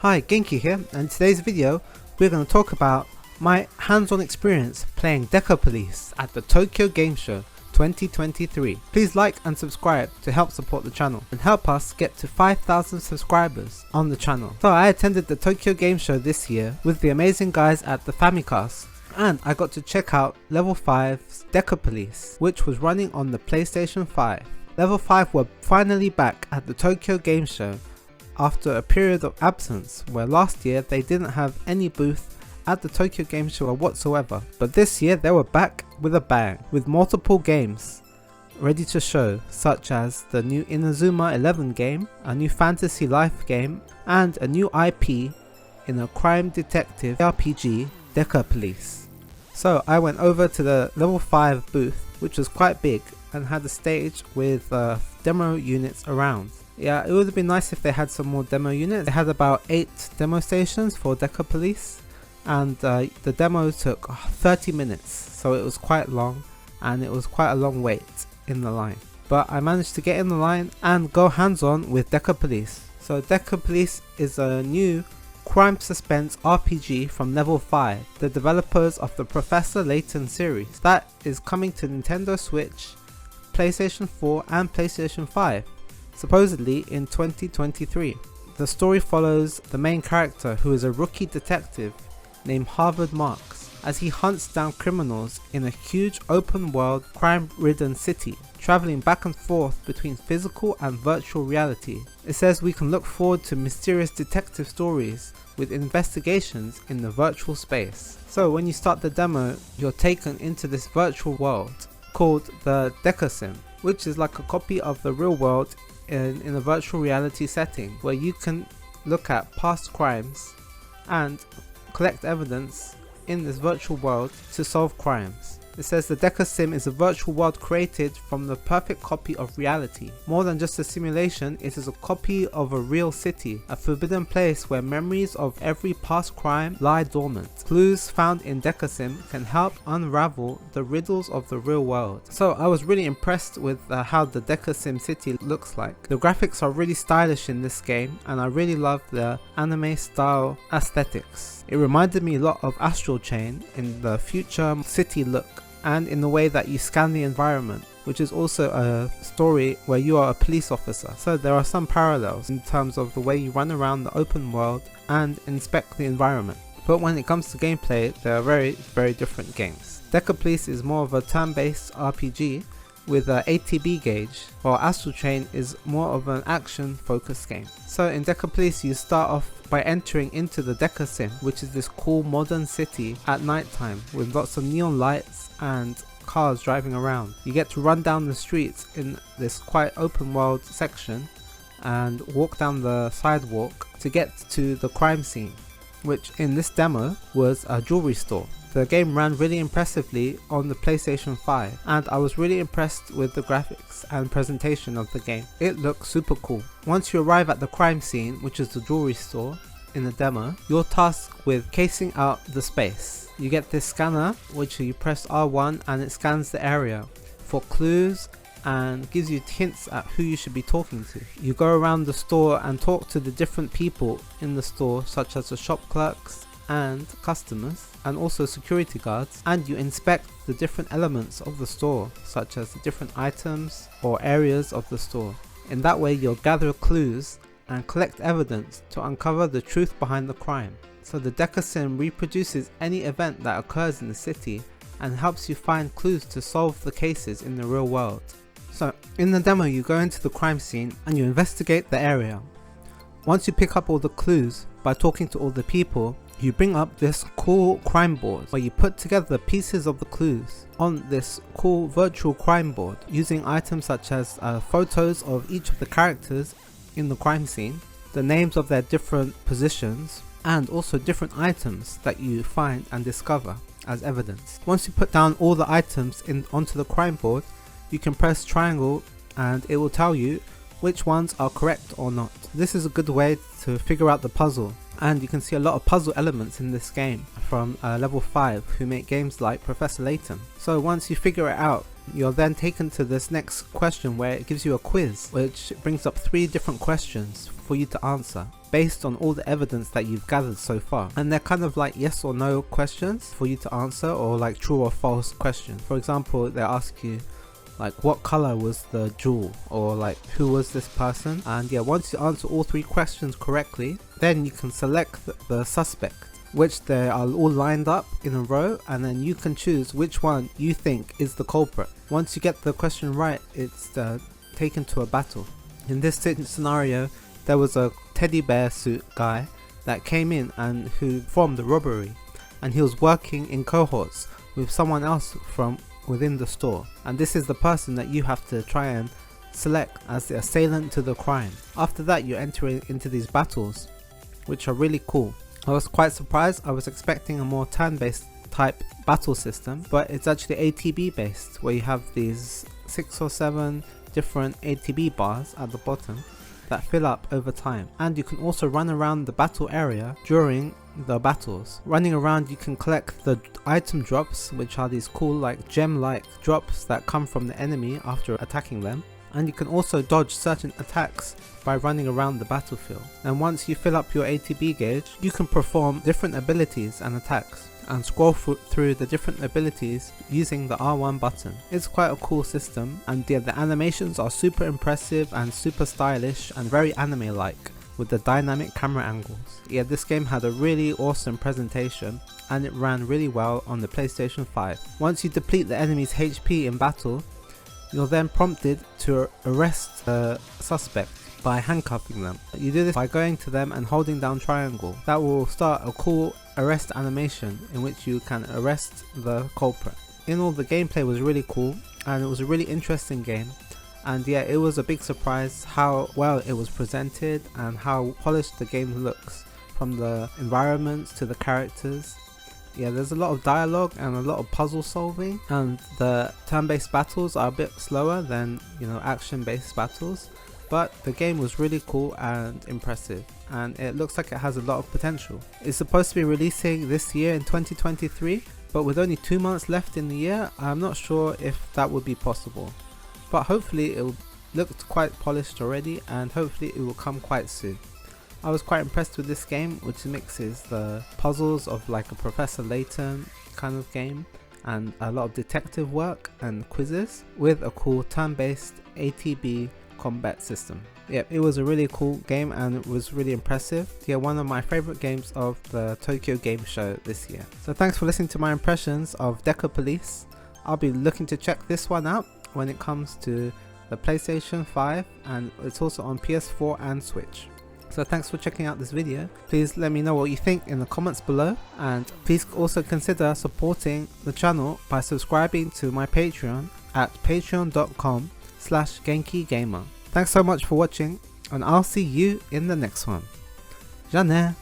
Hi, Genki here, and in today's video we're going to talk about my hands-on experience playing Decapolice at the Tokyo Game Show 2023. Please like and subscribe to help support the channel and help us get to 5,000 subscribers on the channel. So I attended the Tokyo Game Show this year with the amazing guys at the Famicast, and I got to check out Level 5's Decapolice, which was running on the PlayStation 5. Level 5 were finally back at the Tokyo Game Show after a period of absence where last year they didn't have any booth at the Tokyo Game Show whatsoever, but this year they were back with a bang, with multiple games ready to show, such as the new Inazuma 11 game, a new Fantasy Life game, and a new IP in a crime detective RPG, Decapolice. So I went over to the Level 5 booth, which was quite big and had a stage with demo units around. Yeah, it would have been nice if they had some more demo units. They had about 8 demo stations for Decapolice, and the demo took 30 minutes, so it was quite long and it was quite a long wait in the line. But I managed to get in the line and go hands-on with Decapolice. So Decapolice is a new crime suspense RPG from Level 5, the developers of the Professor Layton series that is coming to Nintendo Switch, PlayStation 4 and PlayStation 5. Supposedly in 2023. The story follows the main character, who is a rookie detective named Harvard Marks, as he hunts down criminals in a huge open world crime-ridden city, traveling back and forth between physical and virtual reality. It says we can look forward to mysterious detective stories with investigations in the virtual space. So when you start the demo, you're taken into this virtual world called the Decasim, which is like a copy of the real world in a virtual reality setting, where you can look at past crimes and collect evidence in this virtual world to solve crimes. It says the Decasim is a virtual world created from the perfect copy of reality. More than just a simulation, it is a copy of a real city, a forbidden place where memories of every past crime lie dormant. Clues found in Decasim can help unravel the riddles of the real world. So I was really impressed with how the Decasim city looks like. The graphics are really stylish in this game, and I really love the anime style aesthetics. It reminded me a lot of Astral Chain in the future city look, and in the way that you scan the environment, which is also a story where you are a police officer. So there are some parallels in terms of the way you run around the open world and inspect the environment. But when it comes to gameplay, they are very different games. Decapolice is more of a turn-based RPG with an ATB gauge, while Astral Chain is more of an action focused game. So in Decapolice you start off by entering into the Decasim, which is this cool modern city at night time with lots of neon lights and cars driving around. You get to run down the streets in this quite open world section and walk down the sidewalk to get to the crime scene, which in this demo was a jewelry store. The game ran really impressively on the PlayStation 5, and I was really impressed with the graphics and presentation of the game. It looks super cool. Once you arrive at the crime scene, which is the jewelry store in the demo, you're tasked with casing out the space. You get this scanner, which you press R1 and it scans the area for clues and gives you hints at who you should be talking to. You go around the store and talk to the different people in the store, such as the shop clerks and customers, and also security guards, and you inspect the different elements of the store, such as the different items or areas of the store. In that way you'll gather clues and collect evidence to uncover the truth behind the crime. So the Decasim reproduces any event that occurs in the city and helps you find clues to solve the cases in the real world. So in the demo you go into the crime scene and you investigate the area. Once you pick up all the clues by talking to all the people, you bring up this cool crime board where you put together the pieces of the clues on this cool virtual crime board using items such as photos of each of the characters in the crime scene, the names of their different positions, and also different items that you find and discover as evidence. Once you put down all the items onto the crime board, you can press triangle and it will tell you which ones are correct or not. This is a good way to figure out the puzzle, and you can see a lot of puzzle elements in this game from Level 5, who make games like Professor Layton. So once you figure it out, you're then taken to this next question where it gives you a quiz, which brings up 3 different questions for you to answer based on all the evidence that you've gathered so far. And they're kind of like yes or no questions for you to answer, or like true or false questions. For example, they ask you like what color was the jewel, or like who was this person. And yeah, once you answer all 3 questions correctly, then you can select the suspect, which they are all lined up in a row, and then you can choose which one you think is the culprit. Once you get the question right, it's taken to a battle. In this scenario, there was a teddy bear suit guy that came in and who formed the robbery, and he was working in cohorts with someone else from within the store, and this is the person that you have to try and select as the assailant to the crime. After that, you enter into these battles, which are really cool. I was quite surprised. I was expecting a more turn-based type battle system, but it's actually ATB based, where you have these 6 or 7 different ATB bars at the bottom that fill up over time, and you can also run around the battle area during the battles. Running around, you can collect the item drops, which are these cool like gem-like drops that come from the enemy after attacking them, and you can also dodge certain attacks by running around the battlefield. And once you fill up your ATB gauge, you can perform different abilities and attacks and scroll through the different abilities using the R1 button. It's quite a cool system, and yeah, the animations are super impressive and super stylish and very anime like with the dynamic camera angles. Yeah, this game had a really awesome presentation and it ran really well on the PlayStation 5. Once you deplete the enemy's HP in battle, you're then prompted to arrest the suspect by handcuffing them. You do this by going to them and holding down triangle. That will start a cool arrest animation in which you can arrest the culprit. In all, the gameplay was really cool and it was a really interesting game, and yeah, it was a big surprise how well it was presented and how polished the game looks, from the environments to the characters. Yeah, there's a lot of dialogue and a lot of puzzle solving, and the turn-based battles are a bit slower than, you know, action-based battles, but the game was really cool and impressive, and it looks like it has a lot of potential. It's supposed to be releasing this year in 2023, but with only 2 months left in the year, I'm not sure if that would be possible. But hopefully it looked quite polished already, and hopefully it will come quite soon. I was quite impressed with this game, which mixes the puzzles of like a Professor Layton kind of game and a lot of detective work and quizzes with a cool turn-based ATB combat system. Yep, it was a really cool game and it was really impressive. Yeah, one of my favorite games of the Tokyo Game Show this year. So thanks for listening to my impressions of Decapolice. I'll be looking to check this one out when it comes to the PlayStation 5, and it's also on PS4 and Switch. So thanks for checking out this video. Please let me know what you think in the comments below, and please also consider supporting the channel by subscribing to my Patreon at patreon.com/GenkiGamer. Thanks so much for watching, and I'll see you in the next one. Ja ne!